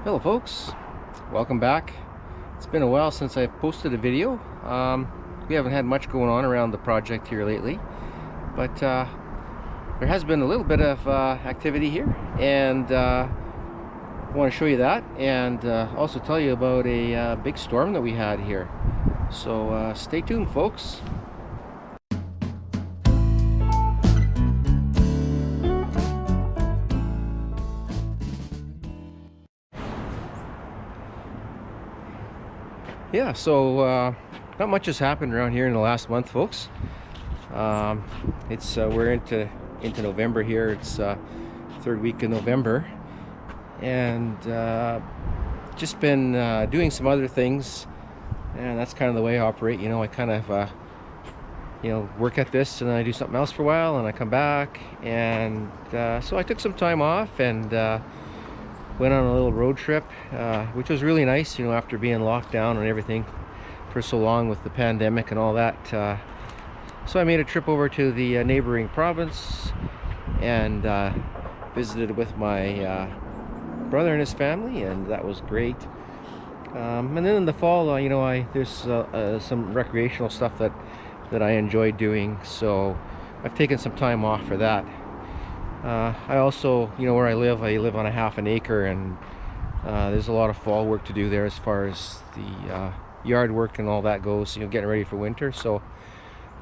Hello folks, welcome back. It's been a while since I've posted a video. We haven't had much going on around the project here lately, but there has been a little bit of activity here, and I want to show you that, and also tell you about a big storm that we had here. So stay tuned folks. Yeah, so not much has happened around here in the last month, folks. We're into November here. It's third week in November, and just been doing some other things, and that's kind of the way I operate. You know, I kind of work at this, and then I do something else for a while, and I come back, and so I took some time off and went on a little road trip, which was really nice, after being locked down and everything for so long with the pandemic and all that. So I made a trip over to the neighboring province and visited with my brother and his family, and that was great. And then in the fall, there's some recreational stuff that I enjoy doing, so I've taken some time off for that. I also, where I live on a half an acre, and there's a lot of fall work to do there as far as the yard work and all that goes, getting ready for winter. So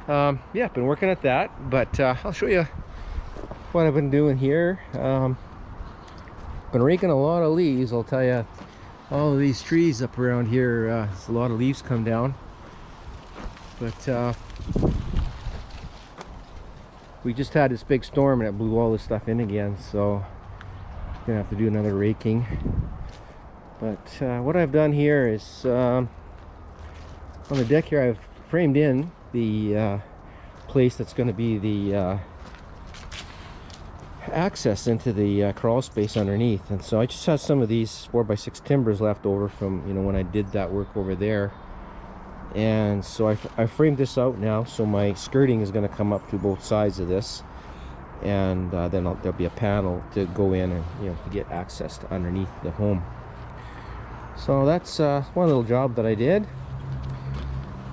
yeah, been working at that, but I'll show you what I've been doing here. Been raking a lot of leaves, I'll tell you. All of these trees up around here, there's a lot of leaves come down, but we just had this big storm and it blew all this stuff in again, so gonna have to do another raking. But what I've done here is on the deck here, I've framed in the place that's going to be the access into the crawl space underneath. And so I just have some of these 4x6 timbers left over from when I did that work over there. And so I framed this out now, so my skirting is going to come up to both sides of this, and then there'll be a panel to go in and to get access to underneath the home. So that's one little job that I did.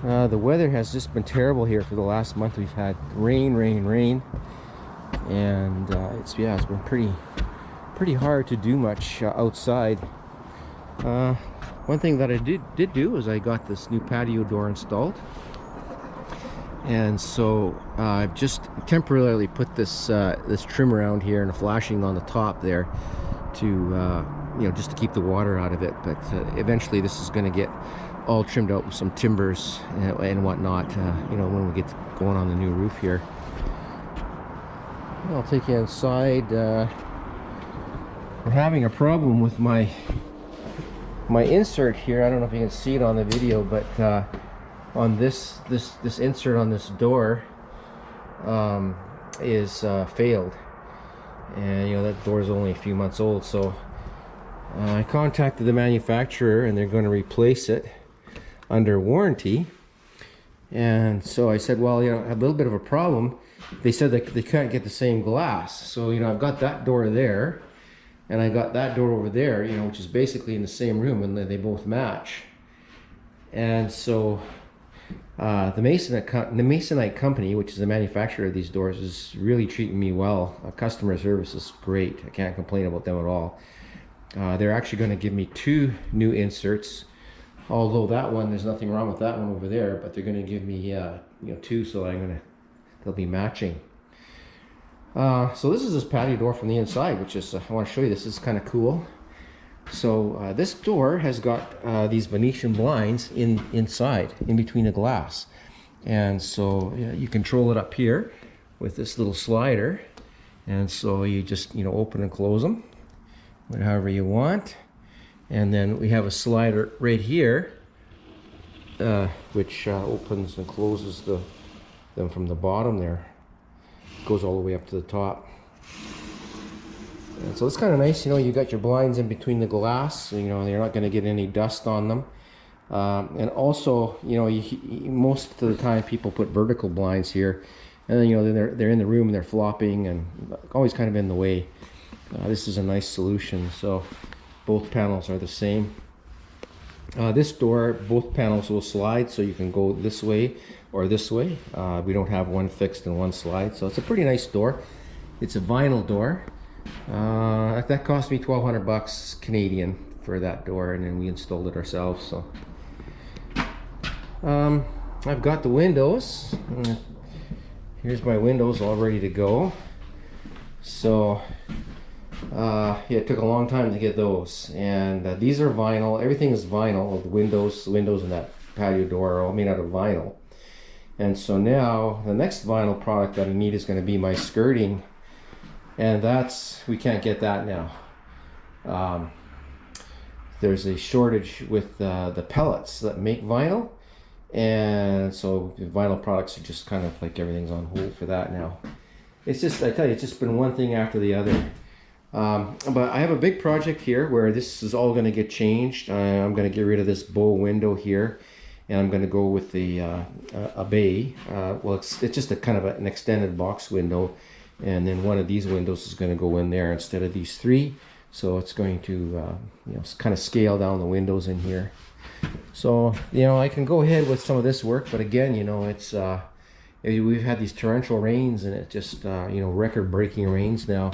The weather has just been terrible here for the last month. We've had rain, and it's been pretty hard to do much outside. One thing that I did do is I got this new patio door installed, and so I've just temporarily put this trim around here and a flashing on the top there to just to keep the water out of it. But eventually this is going to get all trimmed out with some timbers and whatnot, when we get going on the new roof here. I'll take you inside. We're having a problem with my insert here. I don't know if you can see it on the video, but on this insert on this door is failed, and that door is only a few months old. So I contacted the manufacturer, and they're going to replace it under warranty. And so I said, well, I have a little bit of a problem. They said that they can't get the same glass. So I've got that door there, and I got that door over there, which is basically in the same room, and they both match. And so the Masonite company, which is the manufacturer of these doors, is really treating me well. Customer service is great. I can't complain about them at all. They're actually going to give me 2 new inserts, although that one, there's nothing wrong with that one over there, but they're going to give me 2, so they'll be matching. So this is this patio door from the inside, which is, I want to show you, this is kind of cool. So this door has got these Venetian blinds inside, in between the glass. And so you control it up here with this little slider. And so you just, open and close them, however you want. And then we have a slider right here, which opens and closes them from the bottom there. Goes all the way up to the top. And so it's kind of nice, you got your blinds in between the glass, so, you're not going to get any dust on them. And also, most of the time people put vertical blinds here, and then they're in the room and they're flopping and always kind of in the way. This is a nice solution. So Both panels are the same. This door, both panels will slide, so you can go this way or this way. We don't have one fixed and one slide, so it's a pretty nice door. It's a vinyl door. That cost me 1,200 bucks Canadian for that door, and then we installed it ourselves. So I've got the windows. Here's my windows all ready to go. So yeah, it took a long time to get those, and these are vinyl. Everything is vinyl. The windows and that patio door are all made out of vinyl. And so now the next vinyl product that I need is going to be my skirting, and we can't get that now. There's a shortage with the pellets that make vinyl, and so the vinyl products are just kind of like everything's on hold for that now. It's just, I tell you, it's just been one thing after the other. But I have a big project here where this is all going to get changed. I'm going to get rid of this bow window here, and I'm going to go with the a bay. Well, it's just a kind of an extended box window, and then one of these windows is going to go in there instead of these three. So it's going to you know, kind of scale down the windows in here. So you know, I can go ahead with some of this work, but again, you know, it's we've had these torrential rains, and it just you know, record-breaking rains now.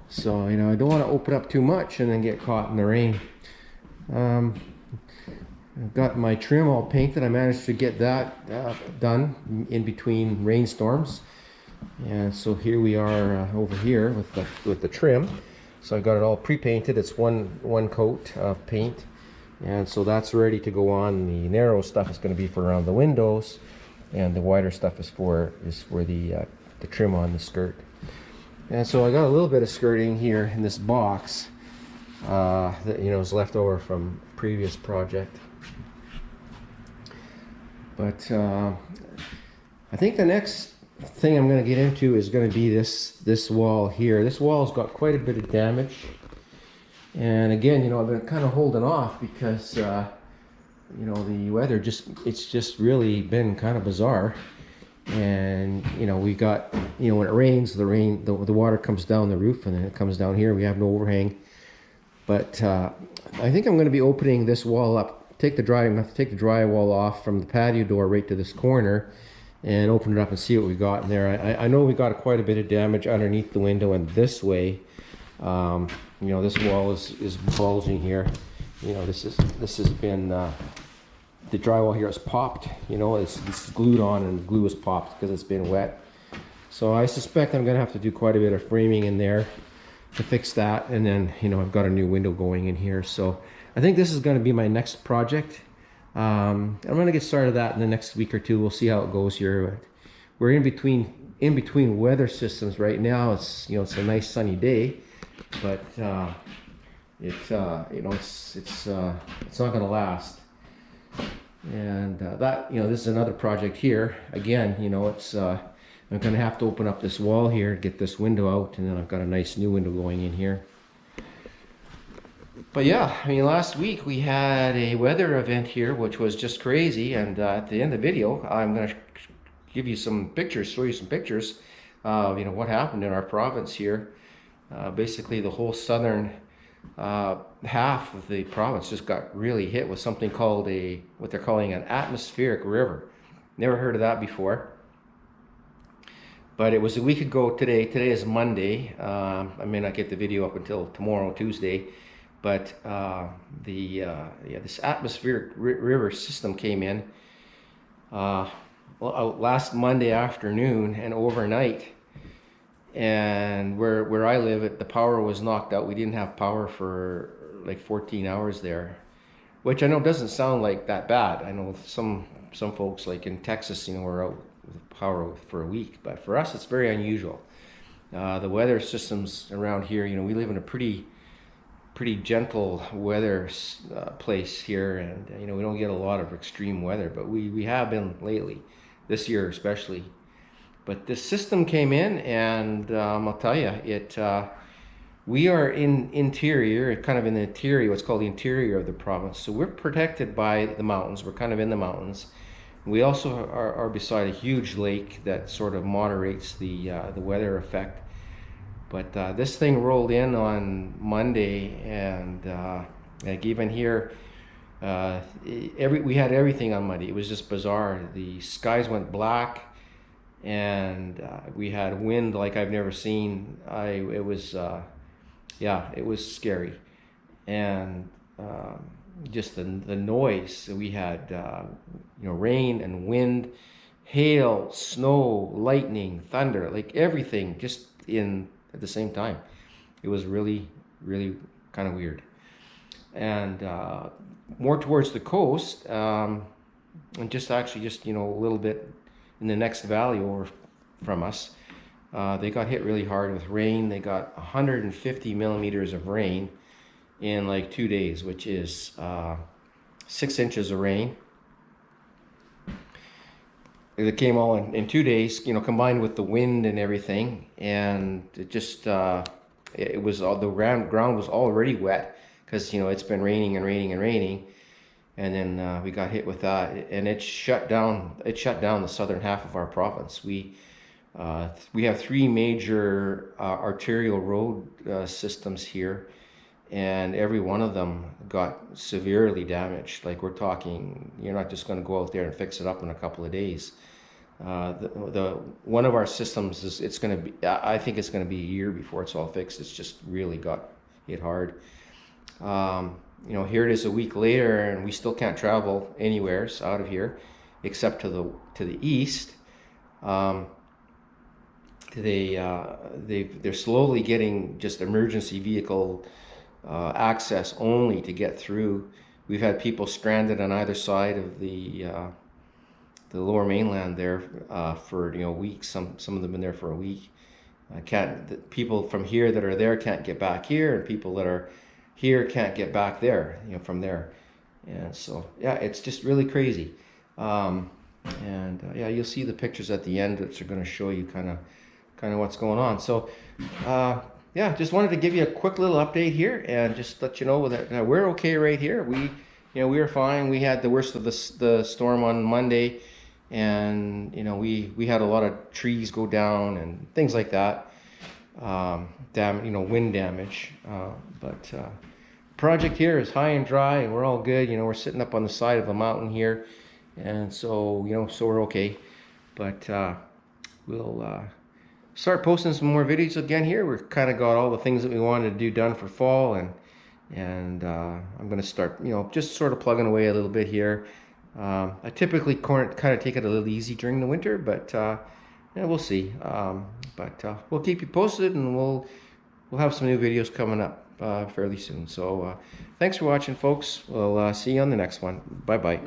So you know, I don't want to open up too much and then get caught in the rain. I've got my trim all painted. I managed to get that done in between rainstorms, and so here we are over here with the trim. So I got it all pre-painted. It's one coat of paint, and so that's ready to go on. The narrow stuff is going to be for around the windows, and the wider stuff is for the trim on the skirt. And so I got a little bit of skirting here in this box that, you know, is left over from previous project. But I think the next thing I'm going to get into is going to be this wall here. This wall's got quite a bit of damage, and again, you know, I've been kind of holding off because you know, the weather it's just really been kind of bizarre. And you know, we got, you know, when it rains, the water comes down the roof, and then it comes down here. We have no overhang. But I think I'm going to be opening this wall up, take the drywall off from the patio door right to this corner, and open it up and see what we got in there. I know we got quite a bit of damage underneath the window and this way. You know, this wall is bulging here. You know, this has been the drywall here is popped. You know, it's glued on, and the glue is popped because it's been wet. So I suspect I'm gonna have to do quite a bit of framing in there to fix that, and then, you know, I've got a new window going in here. So I think this is going to be my next project. I'm going to get started that in the next week or two. We'll see how it goes here. We're in between weather systems right now. It's, you know, it's a nice sunny day, but you know, it's not going to last. And that, you know, this is another project here. Again, you know, it's I'm going to have to open up this wall here, get this window out, and then I've got a nice new window going in here. But yeah, I mean, last week we had a weather event here, which was just crazy. And at the end of the video, I'm going to give you some pictures, show you some pictures of, you know, what happened in our province here. Basically, the whole southern half of the province just got really hit with something called what they're calling an atmospheric river. Never heard of that before. But it was a week ago today. Today is Monday. I may not get the video up until tomorrow, Tuesday. But this atmospheric river system came in last Monday afternoon and overnight. And where I live, the power was knocked out. We didn't have power for like 14 hours there, which I know doesn't sound like that bad. I know some folks, like in Texas, you know, were out with power for a week. But for us, it's very unusual. The weather systems around here, you know, we live in a pretty gentle weather place here, and you know, we don't get a lot of extreme weather, but we have been lately, this year especially. But this system came in, and I'll tell you, we are kind of in the interior, what's called the interior of the province. So we're protected by the mountains. We're kind of in the mountains. We also are beside a huge lake that sort of moderates the weather effect. But this thing rolled in on Monday, and like even here, we had everything on Monday. It was just bizarre. The skies went black, and we had wind like I've never seen. It was yeah, it was scary, and just the noise we had. Rain and wind, hail, snow, lightning, thunder, like everything just in at the same time. It was really, really kind of weird. And more towards the coast, and just a little bit in the next valley over from us, they got hit really hard with rain. They got 150 millimeters of rain in like 2 days, which is 6 inches of rain. It came all in 2 days, combined with the wind and everything, and it just it was all the ground was already wet because it's been raining and raining and raining, and then we got hit with that, and it shut down the southern half of our province. We have 3 major arterial road systems here, and every one of them got severely damaged. Like, we're talking, you're not just going to go out there and fix it up in a couple of days. The one of our systems it's going to be, I think it's going to be a year before it's all fixed. It's just really got hit hard. Here it is a week later, and we still can't travel anywhere out of here except to the east. They're slowly getting just emergency vehicle access only to get through. We've had people stranded on either side of the lower mainland there for weeks. Some of them have been there for a week. People from here that are there can't get back here, and people that are here can't get back there, from there. And so yeah, it's just really crazy. Yeah, you'll see the pictures at the end, which are going to show you kind of what's going on. So yeah, just wanted to give you a quick little update here, and just let you know that we're okay right here. We were fine. We had the worst of the storm on Monday, and we had a lot of trees go down and things like that. Wind damage. But project here is high and dry, and we're all good. We're sitting up on the side of a mountain here, and so so we're okay. But we'll start posting some more videos again here. We've kind of got all the things that we wanted to do done for fall, and I'm going to start just sort of plugging away a little bit here. I typically kind of take it a little easy during the winter, but yeah, we'll see. But we'll keep you posted, and we'll have some new videos coming up fairly soon. So thanks for watching, folks. We'll see you on the next one. Bye bye.